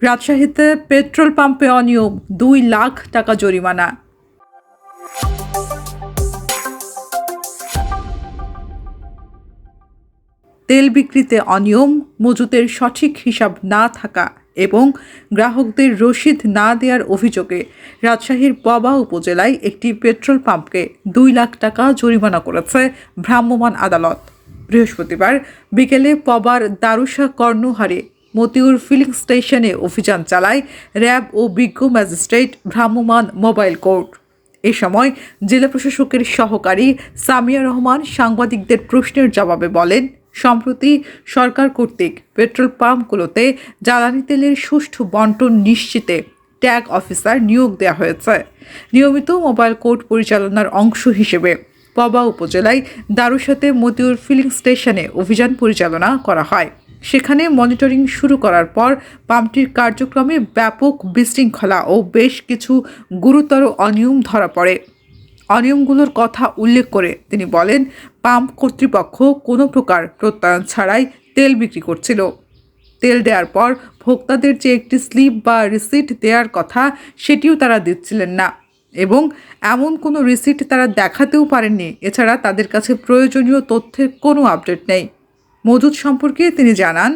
রাজশাহীতে পেট্রোল পাম্পে অনিয়ম, 2 লাখ টাকা জরিমানা। তেল বিক্রিতে অনিয়ম, মজুতের সঠিক হিসাব না থাকা এবং গ্রাহকদের রসিদ না দেওয়ার অভিযোগে রাজশাহীর পবা উপজেলায় একটি পেট্রোল পাম্পকে 2 লাখ টাকা জরিমানা করেছে ভ্রাম্যমাণ আদালত। বৃহস্পতিবার বিকেলে পবার দারুশা কর্ণহারে মতিউর ফিলিং স্টেশনে অভিযান চালায় র্যাব ও বিজ্ঞ ম্যাজিস্ট্রেট ভ্রাম্যমাণ মোবাইল কোর্ট। এ সময় জেলা প্রশাসকের সহকারী সামিয়া রহমান সাংবাদিকদের প্রশ্নের জবাবে বলেন, সম্প্রতি সরকার কর্তৃক পেট্রোল পাম্পগুলোতে জ্বালানি তেলের সুষ্ঠু বণ্টন নিশ্চিতে ট্যাগ অফিসার নিয়োগ দেওয়া হয়েছে। নিয়মিত মোবাইল কোর্ট পরিচালনার অংশ হিসেবে পবা উপজেলায় দারুসাতে মতিউর ফিলিং স্টেশনে অভিযান পরিচালনা করা হয়। সেখানে মনিটরিং শুরু করার পর পাম্পটির কার্যক্রমে ব্যাপক বিশৃঙ্খলা ও বেশ কিছু গুরুতর অনিয়ম ধরা পড়ে। অনিয়মগুলোর কথা উল্লেখ করে তিনি বলেন, পাম্প কর্তৃপক্ষ কোনো প্রকার প্রত্যয়ন ছাড়াই তেল বিক্রি করছিল। তেল দেওয়ার পর ভোক্তাদের যে একটি স্লিপ বা রিসিট দেওয়ার কথা সেটিও তারা দিচ্ছিলেন না এবং এমন কোনো রিসিট তারা দেখাতেও পারেননি। এছাড়া তাদের কাছে প্রয়োজনীয় তথ্যের কোনো আপডেট নেই। মজুদ সম্পর্কে তিনি জানান,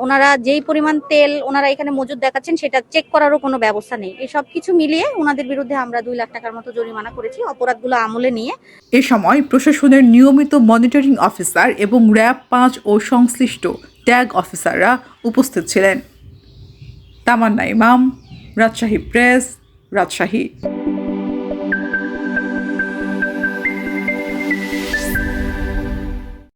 ওনারা যেই পরিমাণ তেল ওনারা এখানে মজুদ দেখাচ্ছেন সেটা চেক করারও কোনো ব্যবস্থা নেই। এই সব কিছু মিলিয়ে ওনাদের বিরুদ্ধে আমরা 2 লাখ টাকার মতো জরিমানা করেছি অপরাধগুলো আমলে নিয়ে। এ সময় প্রশাসনের নিয়মিত মনিটরিং অফিসার এবং র্যাব 5 ও সংশ্লিষ্ট ট্যাগ অফিসাররা উপস্থিত ছিলেন। তামান্না ইমাম, রাজশাহী প্রেস, রাজশাহী।